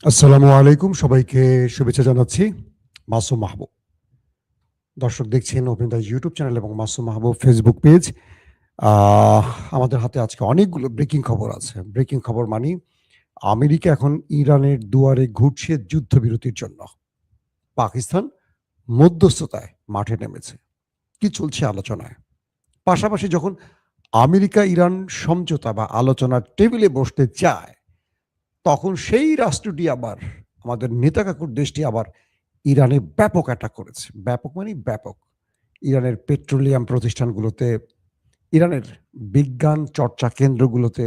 আসসালামু আলাইকুম, সবাইকে শুভেচ্ছা জানাচ্ছি। মাসুম মাহবুব। দর্শক দেখছেন ওপেন দ্য ইউটিউব চ্যানেল এবং মাসুম মাহবুব ফেসবুক পেজ। আহ আমাদের হাতে আজকে অনেকগুলো ব্রেকিং খবর আছে। ব্রেকিং খবর মানি আমেরিকা এখন ইরানের দুয়ারে ঘুরছে যুদ্ধবিরতির জন্য। পাকিস্তান মধ্যস্থতায় মাঠে নেমেছে। কি চলছে আলোচনায়? পাশাপাশি যখন আমেরিকা ইরান সমঝোতা বা আলোচনার টেবিলে বসতে চায়, তখন সেই রাষ্ট্রটি আবার আমাদের নেতা কাকুর দেশটি আবার ইরানে ব্যাপক অ্যাটাক করেছে। ব্যাপক মানে ব্যাপক। ইরানের পেট্রোলিয়াম প্রতিষ্ঠানগুলোতে, ইরানের বিজ্ঞান চর্চা কেন্দ্রগুলোতে,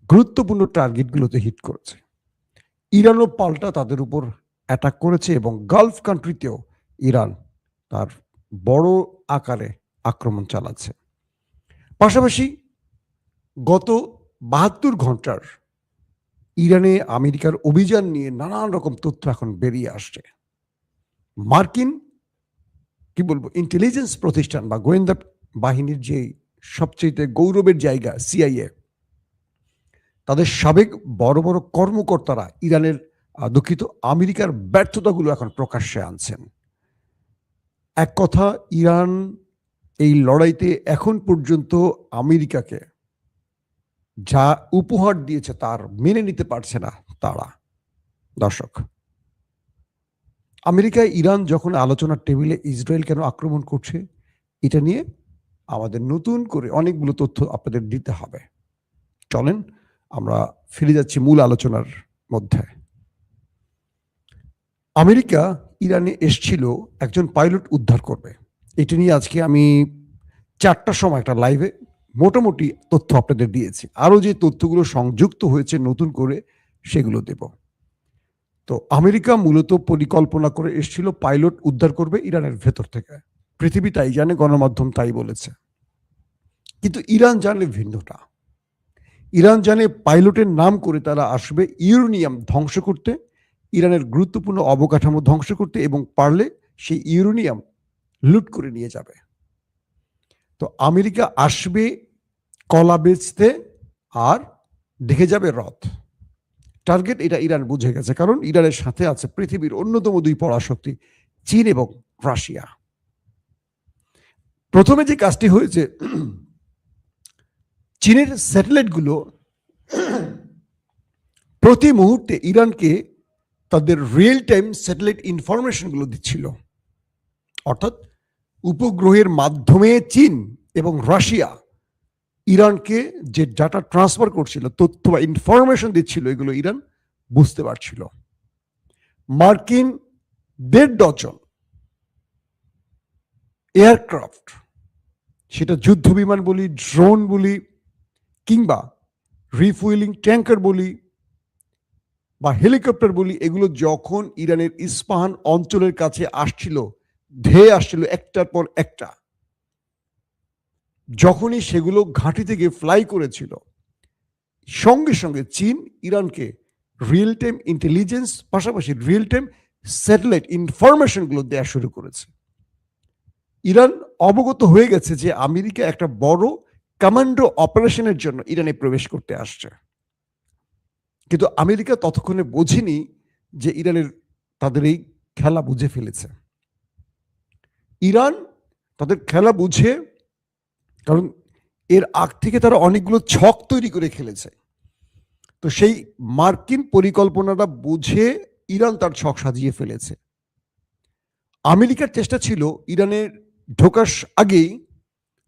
গুরুত্বপূর্ণ টার্গেটগুলোতে হিট করেছে। ইরানও পাল্টা তাদের উপর অ্যাটাক করেছে এবং গালফ কান্ট্রিতেও ইরান তার বড় আকারে আক্রমণ চালাচ্ছে। পাশাপাশি গত ৭২ ঘন্টার ইরানে আমেরিকার অভিযান নিয়ে নানান রকম তথ্য এখন বেরিয়ে আসছে। মার্কিন কি বলবো ইন্টেলিজেন্স প্রতিষ্ঠান বা গোয়েন্দা বাহিনীর যে সবচেয়ে গৌরবের জায়গা সিআইএ, তাদের সাবেক বড় বড় কর্মকর্তারা ইরানের দুঃখিত আমেরিকার ব্যর্থতাগুলো এখন প্রকাশ্যে আনছেন। এক কথা, ইরান এই লড়াইতে এখন পর্যন্ত আমেরিকাকে যা উপহার দিয়েছে তার মেনে নিতে পারছে না তারা। দর্শক, আমেরিকা ইরান যখন আলোচনার টেবিলে ইসরায়েল কেন আক্রমণ করছে, এটা নিয়ে আমাদের নতুন করে অনেকগুলো তথ্য আপনাদের দিতে হবে। চলেন আমরা ফিরে যাচ্ছি মূল আলোচনার মধ্যে। আমেরিকা ইরানে এসছিল একজন পাইলট উদ্ধার করবে। এটা নিয়ে আজকে আমি 4টার সময় একটা লাইভে মোটামুটি তথ্য আপনাদের দিয়েছি। আরও যে তথ্যগুলো সংযুক্ত হয়েছে নতুন করে সেগুলো দেব। তো আমেরিকা মূলত পরিকল্পনা করে এসছিল পাইলট উদ্ধার করবে ইরানের ভেতর থেকে। পৃথিবী তাই জানে, গণমাধ্যম তাই বলেছে। কিন্তু ইরান জানে ভিন্নটা। ইরান জানে পাইলটের নাম করে তারা আসবে ইউরেনিয়াম ধ্বংস করতে, ইরানের গুরুত্বপূর্ণ অবকাঠামো ধ্বংস করতে এবং পারলে সেই ইউরেনিয়াম লুট করে নিয়ে যাবে। তো আমেরিকা আসবে কলা বেচতে আর দেখে যাবে রথ। টার্গেট এটা ইরান বুঝে গেছে, কারণ ইরানের সাথে আছে পৃথিবীর অন্যতম দুই পরাশক্তি চীন এবং রাশিয়া। প্রথমে যে কাজটি হয়েছে, চীনের স্যাটেলাইটগুলো প্রতি মুহূর্তে ইরানকে তাদের রিয়েল টাইম স্যাটেলাইট ইনফরমেশনগুলো দিচ্ছিল। অর্থাৎ উপগ্রহের মাধ্যমে চীন এবং রাশিয়া ইরানকে যে ডাটা ট্রান্সফার করছিল, তথ্য বা ইনফরমেশন দিচ্ছিল, এগুলো ইরান বুঝতে পারছিল। মার্কিন ১.৫ ডজন এয়ারক্রাফট, সেটা যুদ্ধ বিমান বলি, ড্রোন বলি, কিংবা রিফুয়েলিং ট্যাঙ্কার বলি বা হেলিকপ্টার বলি, এগুলো যখন ইরানের ইস্পাহান অঞ্চলের কাছে আসছিল, ধেয়ে আসছিল একটার পর একটা, যখনই সেগুলো ঘাঁটি থেকে ফ্লাই করেছিল, সঙ্গে সঙ্গে চীন ইরানকে রিয়েল টাইম ইন্টেলিজেন্স পাশাপাশি রিয়েল টাইম স্যাটেলাইট ইনফরমেশনগুলো দেওয়া শুরু করেছে। ইরান অবগত হয়ে গেছে যে আমেরিকা একটা বড় কমান্ডো অপারেশনের জন্য ইরানে প্রবেশ করতে আসছে। কিন্তু আমেরিকা ততক্ষণে বোঝেনি যে ইরানের তাদের এই খেলা বুঝে ফেলেছে। ইরান তাদের খেলা বুঝে, কারণ এর আগ থেকে তারা অনেকগুলো ছক তৈরি করে খেলেছে। তো সেই মার্কিন পরিকল্পনাটা বুঝে ইরান তার ছক সাজিয়ে ফেলেছে। আমেরিকার চেষ্টা ছিল ইরানের ঢোকার আগেই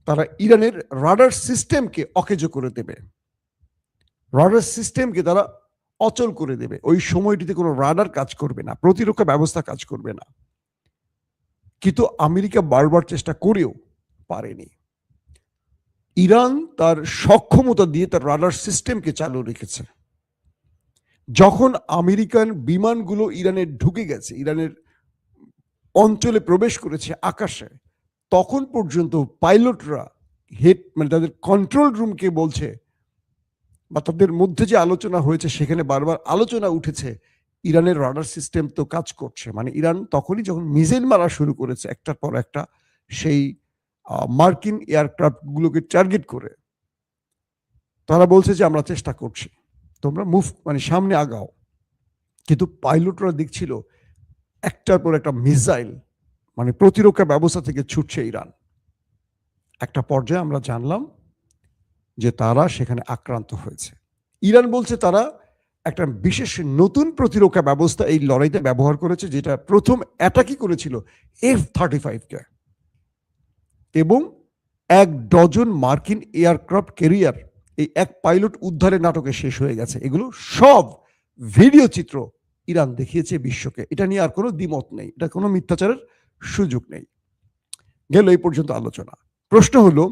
তারা ইরানের রাডার সিস্টেমকে অকেজো করে দেবে, রাডার সিস্টেমকে তারা অচল করে দেবে। ওই সময়টিতে কোনো রাডার কাজ করবে না, প্রতিরক্ষা ব্যবস্থা কাজ করবে না। কিন্তু আমেরিকা বারবার চেষ্টা করেও পারেনি। ইরান তার সক্ষমতা দিয়ে তার রাডার সিস্টেমকে চালু রেখেছে। যখন আমেরিকান বিমানগুলো ইরানে ঢুকে গেছে, ইরানের অঞ্চলে প্রবেশ করেছে আকাশে, তখন পর্যন্ত পাইলটরা মানে তাদের কন্ট্রোল রুমকে বলছে, বা তাদের মধ্যে যে আলোচনা হয়েছে সেখানে বারবার আলোচনা উঠেছে, ইরানের রাডার সিস্টেম তো কাজ করছে। মানে ইরান তখনই যখন মিসাইল মারা শুরু করেছে একটার পর একটা সেই মার্কিন এয়ারক্রাফটগুলোকে টার্গেট করে, তারা বলছে যে আমরা চেষ্টা করছি, তোমরা মুভ মানে সামনে আগাও। কিন্তু পাইলটরা দেখছিল একটার পর একটা মিসাইল মানে প্রতিরক্ষা ব্যবস্থা থেকে ছুটছে ইরান। একটা পর্যায়ে আমরা জানলাম যে তারা সেখানে আক্রান্ত হয়েছে। ইরান বলছে তারা একটা বিশেষ নতুন প্রতিরক্ষা ব্যবস্থা এই লড়াইতে ব্যবহার করেছে, যেটা প্রথম অ্যাটাকই করেছিল F-35-কে, এবং 1 ডজন মার্কিন এয়ারক্রাফট ক্যারিয়ার এই এক পাইলট উদ্ধারের নাটকে শেষ হয়ে গেছে। এগুলো সব ভিডিও চিত্র ইরান দেখিয়েছে বিশ্বকে। এটা নিয়ে আর কোনো দ্বিমত নেই, এটা কোনো মিথ্যাচারের সুযোগ নেই। গেল এই পর্যন্ত আলোচনা। প্রশ্ন হলো,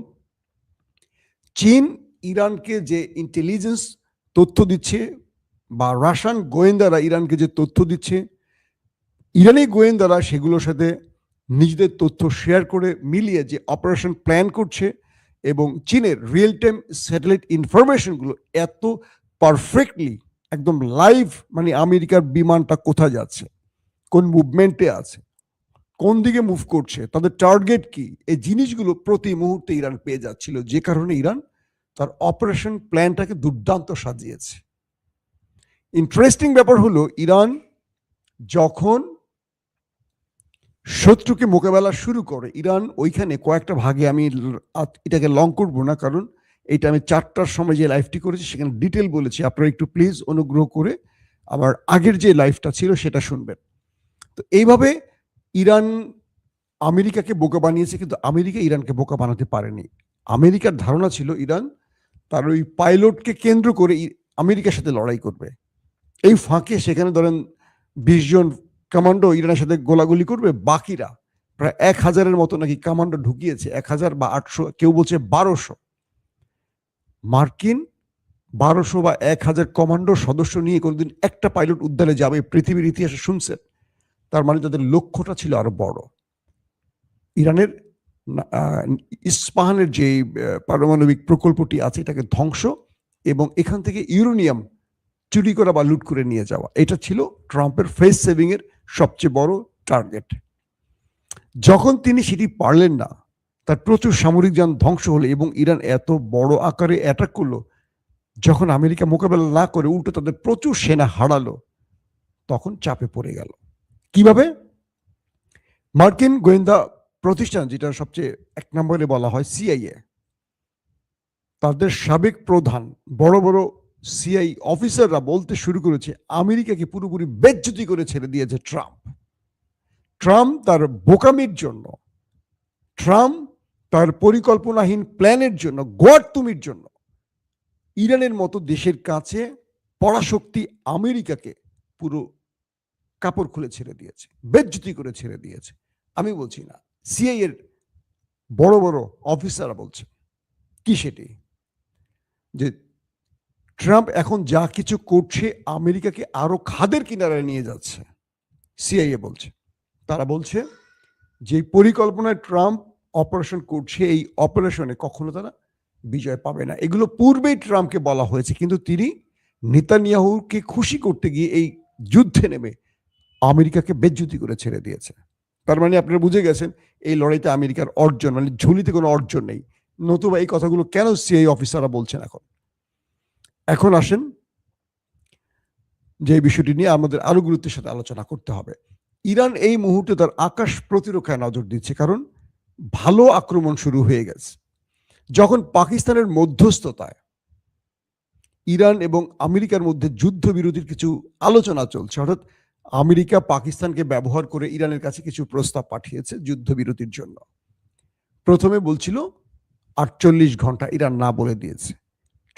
চীন ইরানকে যে ইন্টেলিজেন্স তথ্য দিচ্ছে বা রাশিয়ান গোয়েন্দারা ইরানকে যে তথ্য দিচ্ছে, ইরানি গোয়েন্দারা সেগুলোর সাথে নিজেদের তথ্য শেয়ার করে মিলিয়ে যে অপারেশন প্ল্যান করছে, এবং চীনের রিয়েল টাইম স্যাটেলাইট ইনফরমেশনগুলো এত পারফেক্টলি একদম লাইভ, মানে আমেরিকার বিমানটা কোথায় যাচ্ছে, কোন মুভমেন্টে আছে, কোন দিকে মুভ করছে, তাদের টার্গেট কি, এই জিনিসগুলো প্রতি মুহূর্তে ইরান পেয়ে যাচ্ছিল, যে কারণে ইরান তার অপারেশন প্ল্যানটাকে দুর্দান্ত সাজিয়েছে। ইন্টারেস্টিং ব্যাপার হলো, ইরান যখন শত্রুকে মোকাবেলা শুরু করে, ইরান ওইখানে কয়েকটা ভাগে, আমি এটাকে লং করবো না, কারণ এটা আমি 4টার সময় যে লাইভটি করেছি সেখানে ডিটেল বলেছি। আপনারা একটু প্লিজ অনুগ্রহ করে আবার আগের যে লাইভটা ছিল সেটা শুনবেন। তো এইভাবে ইরান আমেরিকাকে বোকা বানিয়েছে, কিন্তু আমেরিকা ইরানকে বোকা বানাতে পারেনি। আমেরিকার ধারণা ছিল ইরান তার ওই পাইলটকে কেন্দ্র করে আমেরিকার সাথে লড়াই করবে। এই ফাঁকে সেখানে ধরেন 20 জন কমান্ডো ইরানের সাথে গোলাগুলি করবে, বাকিরা প্রায় 1000-এর মতো নাকি কমান্ডো ঢুকিয়েছে, 1000 বা 800, কেউ বলছে 1200। মার্কিন 1200 বা 1000 কমান্ডো সদস্য নিয়ে কোনোদিন একটা পাইলট উদ্ধারে যাবে পৃথিবীর ইতিহাসে শুনছেন? তার মানে তাদের লক্ষ্যটা ছিল আরো বড়। ইরানের ইস্পাহানের যে পারমাণবিক প্রকল্পটি আছে এটাকে ধ্বংস, এবং এখান থেকে ইউরেনিয়াম চুরি করা বা লুট করে নিয়ে যাওয়া, এটা ছিল ট্রাম্পের ফেস সেভিং এর সবচেয়ে বড় টার্গেট। যখন তিনি সেটি পারলেন না, তার প্রচুর সামরিক যান ধ্বংস হলো, এবং ইরান এত বড় আকারে অ্যাটাক করলো, যখন আমেরিকা মোকাবেলা না করে উল্টো তাদের প্রচুর সেনা হারালো, তখন চাপে পড়ে গেল। কিভাবে? মার্কিন গোয়েন্দা প্রতিষ্ঠান, যেটা সবচেয়ে 1 নম্বরে বলা হয় সিআইএ, তাদের সাবেক প্রধান বড় বড় সিআই অফিসাররা বলতে শুরু করেছে আমেরিকাকে পুরোপুরি বেজ্জতি করে ছেড়ে দিয়েছে ট্রাম্প। ট্রাম্প তার বোকামির জন্য, ট্রাম্প তার পরিকল্পনাহীন প্ল্যানের জন্য, গোয়ার্তুমির জন্য ইরানের মতো দেশের কাছে পরাশক্তি আমেরিকাকে পুরো কাপড় খুলে ছেড়ে দিয়েছে, বেজ্জতি করে ছেড়ে দিয়েছে। আমি বলছি না, সিআই এর বড় বড় অফিসাররা বলছে। কি সেটি? যে ট্রাম্প এখন যা কিছু করছে আমেরিকাকে আরো খাদের কিনারায় নিয়ে যাচ্ছে, সিআইএ বলছে। তারা বলছে যে পরিকল্পনায় ট্রাম্প অপারেশন করছে, এই অপারেশনে কখনো তারা বিজয় পাবে না। এগুলো পূর্বেই ট্রাম্পকে বলা হয়েছে, কিন্তু তিনি নেতানিয়াহুকে খুশি করতে গিয়ে এই যুদ্ধে নেমে আমেরিকাকে বেজ্জতি করে ছেড়ে দিয়েছে। তার মানে আপনারা বুঝে গেছেন এই লড়াইতে আমেরিকার অর্জন, মানে ঝুলিতে কোনো অর্জন নেই। নতুবা এই কথাগুলো কেন সিআই অফিসাররা বলছেন? এখন আসেন যে বিষয়টি নিয়ে আমাদের আরো গুরুত্বের সাথে আলোচনা করতে হবে। ইরান এই মুহূর্তে তার আকাশ প্রতিরক্ষায় নজর দিচ্ছে, কারণ ভালো আক্রমণ শুরু হয়ে গেছে। যখন পাকিস্তানের মধ্যস্থতায় ইরান এবং আমেরিকার মধ্যে যুদ্ধবিরতির কিছু আলোচনা চলছে, অর্থাৎ আমেরিকা পাকিস্তানকে ব্যবহার করে ইরানের কাছে কিছু প্রস্তাব পাঠিয়েছে যুদ্ধবিরতির জন্য। প্রথমে বলছিল 48 ঘন্টা, ইরান না বলে দিয়েছে।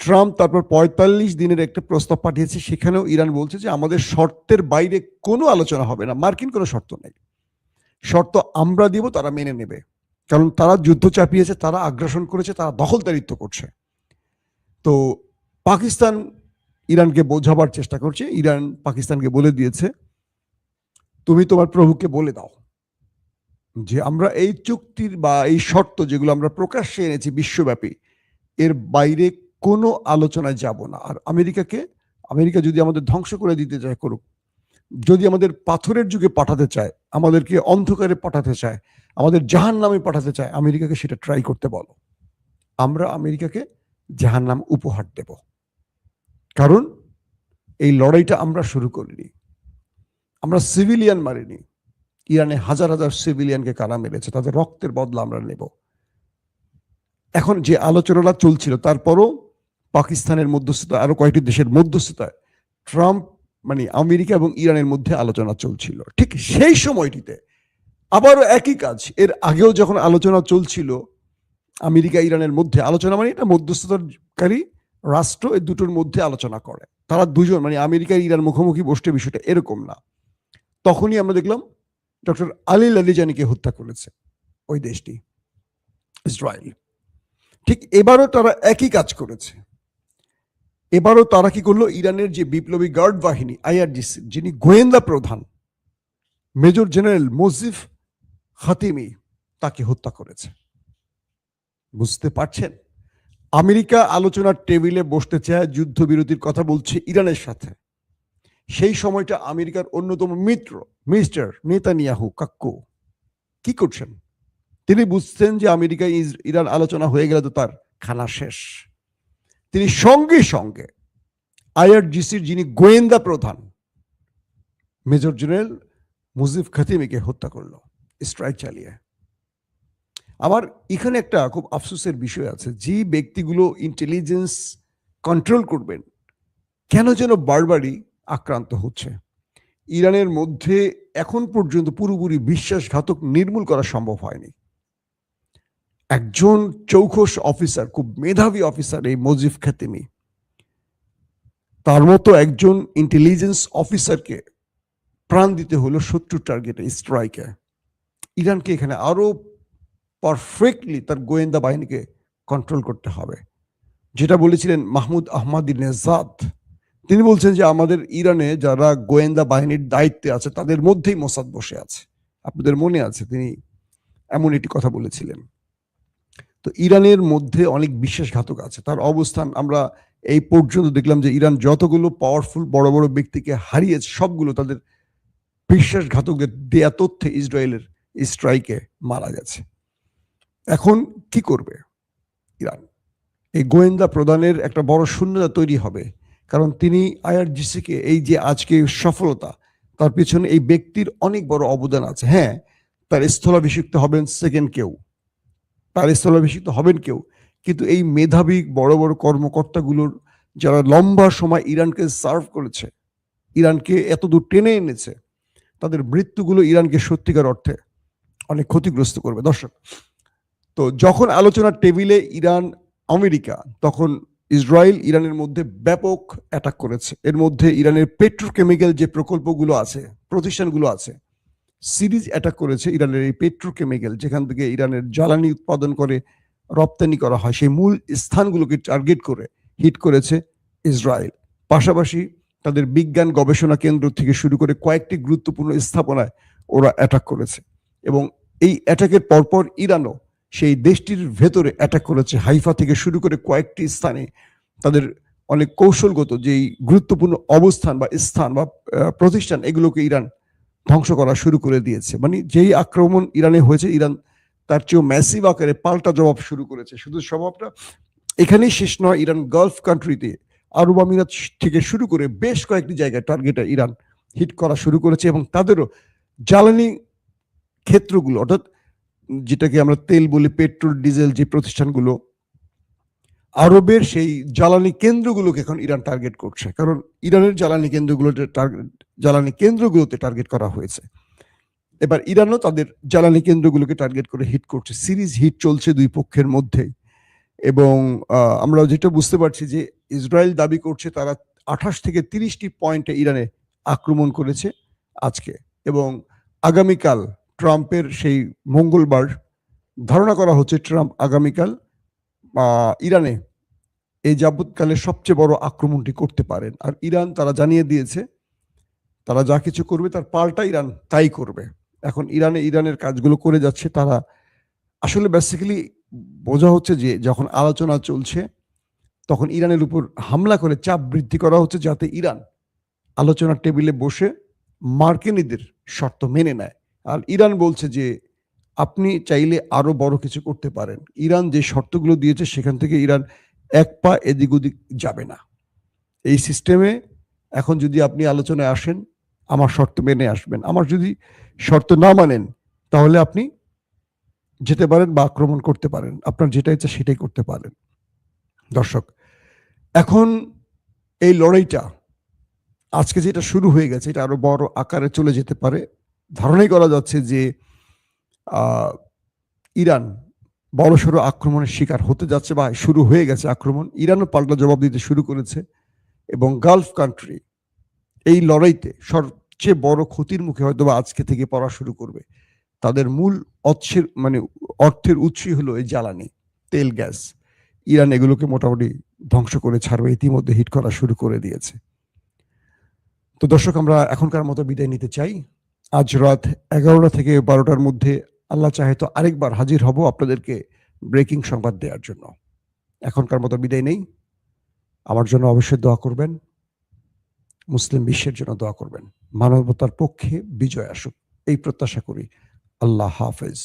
ট্রাম্প তারপর 45 দিনের একটা প্রস্তাব পাঠিয়েছে, সেখানেও ইরান বলছে যে আমাদের শর্তের বাইরে কোনো আলোচনা হবে না, মার্কিন কোনো শর্ত নেই, শর্ত আমরা দিব, তারা মেনে নেবে, কারণ তারা যুদ্ধ চাপিয়েছে, তারা আগ্রাসন করেছে, তারা দখলদারিত্ব করছে। তো পাকিস্তান ইরানকে বোঝাবার চেষ্টা করছে। ইরান পাকিস্তানকে বলে দিয়েছে, তুমি তোমার প্রভুকে বলে দাও যে আমরা এই চুক্তির বা এই শর্ত যেগুলো আমরা প্রকাশ্যে এনেছি বিশ্বব্যাপী, এর বাইরে কোনো আলোচনায় যাব না। আর আমেরিকা যদি আমাদের ধ্বংস করে দিতে চায় করুক, যদি আমাদের পাথরের যুগে পাঠাতে চায়, আমাদেরকে অন্ধকারে পাঠাতে চায়, আমাদের জাহান্নামে পাঠাতে চায়, আমেরিকাকে সেটা ট্রাই করতে বলো। আমরা আমেরিকাকে জাহান্নাম উপহার দেব, কারণ এই লড়াইটা আমরা শুরু করিনি। আমরা সিভিলিয়ান মারিনি, ইরানে হাজার হাজার সিভিলিয়ানকে কারা মেরেছে, তাদের রক্তের বদলা আমরা নেব। এখন যে আলোচনাটা চলছিল, তারপরও পাকিস্তানের মধ্যস্থতা, আরো কয়েকটি দেশের মধ্যস্থতায় ট্রাম্প মানে আমেরিকা এবং ইরানের মধ্যে আলোচনা চলছিল। ঠিক সেই সময়টিতে আবারও একই কাজ, এর আগেও যখন আলোচনা চলছিল আমেরিকা ইরানের মধ্যে, আলোচনা মানে এটা মধ্যস্থতাকারী রাষ্ট্র এই দুটোর মধ্যে আলোচনা করে, তারা দুজন মানে আমেরিকা ইরান মুখোমুখি বসতে, বিষয়টা এরকম না। তখনই আমরা দেখলাম ডক্টর আলী লারিজানিকে হত্যা করেছে ওই দেশটি, ইসরায়েল। ঠিক এবারও তারা একই কাজ করেছে। এবারও তারা কি করলো, ইরানের যে বিপ্লবী গার্ড বাহিনী আইআরজিসি, যিনি গোয়েন্দা প্রধান মেজর জেনারেল মোজিফ খাতিমি, তাকে হত্যা করেছে। বুঝতে পারছেন, আমেরিকা আলোচনার টেবিলে বসতে চায়, যুদ্ধবিরতির কথা বলছে ইরানের সাথে। সেই সময়টা আমেরিকার অন্যতম মিত্র মিস্টার নেতানিয়াহু কাক্কু কি করছেন? তিনি বুঝছেন যে আমেরিকা ইরান আলোচনা হয়ে গেলে তো তার খানা শেষ। তিনি সঙ্গে সঙ্গে আইআরজিসির যিনি গোয়েন্দা প্রধান মেজর জেনারেল মুজিব খাতিমিকে হত্যা করলো স্ট্রাইক চালিয়ে। আমার এখানে একটা খুব আফসোসের বিষয় আছে, যে ব্যক্তিগুলো ইন্টেলিজেন্স কন্ট্রোল করবেন কেন যেন বারবারই আক্রান্ত হচ্ছে। ইরানের মধ্যে এখন পর্যন্ত পুরোপুরি বিশ্বাসঘাতক নির্মূল করা সম্ভব হয়নি। একজন চৌখস অফিসার, খুব মেধাবী অফিসার এই মুজিব খাতিমি, তার মতো একজন ইন্টেলিজেন্স অফিসারকে প্রাণ দিতে হলো শত্রু টার্গেটে স্ট্রাইকে। ইরানকে এখানে আরো পারফেক্টলি তার গোয়েন্দা বাহিনীকে কন্ট্রোল করতে হবে। যেটা বলেছিলেন মাহমুদ আহমাদিনেজাদ, তিনি বলছেন যে আমাদের ইরানে যারা গোয়েন্দা বাহিনীর দায়িত্বে আছে তাদের মধ্যেই মোসাদ বসে আছে। আপনাদের মনে আছে তিনি এমন একটি কথা বলেছিলেন। তো ইরানের মধ্যে অনেক বিশ্বাসঘাতক আছে, তার অবস্থান আমরা এই পর্যন্ত দেখলাম যে ইরান যতগুলো পাওয়ারফুল বড় বড় ব্যক্তিকে হারিয়েছে সবগুলো তাদের বিশ্বাসঘাতকদের দেয়া তথ্যে ইসরায়েলের স্ট্রাইকে মারা গেছে। এখন কি করবে ইরান? এই গোয়েন্দা প্রদানের একটা বড় শূন্যতা তৈরি হবে, কারণ তিনি আইআরজিসিকে এই যে আজকে সফলতা, তার পিছনে এই ব্যক্তির অনেক বড় অবদান আছে। হ্যাঁ, তার স্থলাভিষিক্ত হবেন সেকেন্ড কেউ, তার স্থলাভিষিক্ত হবেন কেউ, কিন্তু এই মেধাবী বড় বড় কর্মকর্তাগুলোর যারা লম্বা সময় ইরানকে সার্ভ করেছে, ইরানকে এত দূর টেনে এনেছে, তাদের মৃত্যুগুলো ইরানকে সত্যিকার অর্থে অনেক ক্ষতিগ্রস্ত করবে। দর্শক, তো যখন আলোচনার টেবিলে ইরান আমেরিকা, তখন ইসরায়েল ইরানের মধ্যে ব্যাপক অ্যাটাক করেছে। এর মধ্যে ইরানের পেট্রোকেমিক্যাল যে প্রকল্পগুলো আছে, প্রতিষ্ঠানগুলো আছে, সিরিজ অ্যাটাক করেছে ইরানের এই পেট্রোকেমিক্যাল, যেখান থেকে ইরানের জ্বালানি উৎপাদন করে রপ্তানি করা হয়, সেই মূল স্থানগুলোকে টার্গেট করে হিট করেছে ইসরায়েল। পাশাপাশি তাদের বিজ্ঞান গবেষণা কেন্দ্র থেকে শুরু করে কয়েকটি গুরুত্বপূর্ণ স্থাপনায় ওরা অ্যাটাক করেছে। এবং এই অ্যাটাকের পরপর ইরানও সেই দেশটির ভেতরে অ্যাটাক করেছে। হাইফা থেকে শুরু করে কয়েকটি স্থানে তাদের অনেক কৌশলগত যেই গুরুত্বপূর্ণ অবস্থান বা স্থান বা প্রতিষ্ঠান, এগুলোকে ইরান ধ্বংস করা শুরু করে দিয়েছে। মানে যেই আক্রমণ ইরানে হয়েছে, ইরান তার চেয়েও ম্যাসিভ আকারে পাল্টা জবাব শুরু করেছে। শুধু জবাবটা এখানেই শেষ নয়, ইরান গালফ কান্ট্রিতে আরব আমিরাত থেকে শুরু করে বেশ কয়েকটি জায়গায় টার্গেটে ইরান হিট করা শুরু করেছে। এবং তাদেরও জ্বালানি ক্ষেত্রগুলো, অর্থাৎ যেটাকে আমরা তেল বলি, পেট্রোল ডিজেল, যে প্রতিষ্ঠানগুলো, আরবের সেই জ্বালানি কেন্দ্রগুলোকে এখন ইরান টার্গেট করছে, কারণ ইরানের জ্বালানি কেন্দ্রগুলোতে টার্গেট করা হয়েছে। এবার ইরানও তাদের জ্বালানি কেন্দ্রগুলোকে টার্গেট করে হিট করছে। সিরিজ হিট চলছে দুই পক্ষের মধ্যেই। এবং আমরা যেটা বুঝতে পারছি যে ইসরায়েল দাবি করছে তারা 28 থেকে 30টি পয়েন্টে ইরানে আক্রমণ করেছে আজকে। এবং আগামীকাল ট্রাম্পের সেই মঙ্গলবার ধারণা করা হচ্ছে ট্রাম্প আগামীকাল ইরানে এই যাবৎকালের সবচেয়ে বড় আক্রমণটি করতে পারেন। আর ইরান তারা জানিয়ে দিয়েছে তারা যা কিছু করবে তার পাল্টা ইরান তাই করবে। এখন ইরানের কাজগুলো করে যাচ্ছে তারা। আসলে বেসিক্যালি বোঝা হচ্ছে যে যখন আলোচনা চলছে তখন ইরানের উপর হামলা করে চাপ বৃদ্ধি করা হচ্ছে, যাতে ইরান আলোচনার টেবিলে বসে মার্কিনীদের শর্ত মেনে নেয়। আর ইরান বলছে যে আপনি চাইলে আরো বড় কিছু করতে পারেন। ইরান যে শর্তগুলো দিয়েছে সেখান থেকে ইরান এক পা এদিক ওদিক যাবে না। এই সিস্টেমে এখন যদি আপনি আলোচনায় আসেন, আমার শর্ত মেনে আসবেন। আমার যদি শর্ত না মানেন তাহলে আপনি যেতে পারেন বা আক্রমণ করতে পারেন। আপনার যেটা ইচ্ছা সেটাই করতে পারেন। দর্শক, এখন এই লড়াইটা আজকে যেটা শুরু হয়ে গেছে এটা আরো বড় আকারে চলে যেতে পারে। ধারণাই করা যাচ্ছে যে আ ইরান বড়সড় আক্রমণের শিকার হতে যাচ্ছে বা শুরু হয়ে গেছে আক্রমণ। ইরানও পাল্টা জবাব দিতে শুরু করেছে এবং গালফ কান্ট্রি এই লড়াইতে সবচেয়ে বড় ক্ষতির মুখে হয়তোবা আজকে থেকে পড়া শুরু করবে। তাদের মূল অর্থের উৎসই হলো এই জ্বালানি, তেল, গ্যাস। ইরান এগুলোকে মোটামুটি ধ্বংস করে ছাড়বে, ইতিমধ্যে হিট করা শুরু করে দিয়েছে। তো দর্শক, আমরা এখনকার মতো বিদায় নিতে চাই। আজ রাত 11টা থেকে 12টার মধ্যে আল্লাহ চাহে তো আরেকবার হাজির হব আপনাদেরকে ব্রেকিং সংবাদ দেওয়ার জন্য। এখনকার মতো বিদায় নেই। আমার জন্য অবশ্যই দোয়া করবেন। মুসলিম বিশ্বের জন্য দোয়া করবেন। মানবতার পক্ষে বিজয় আসুক এই প্রত্যাশা করি। আল্লাহ হাফেজ।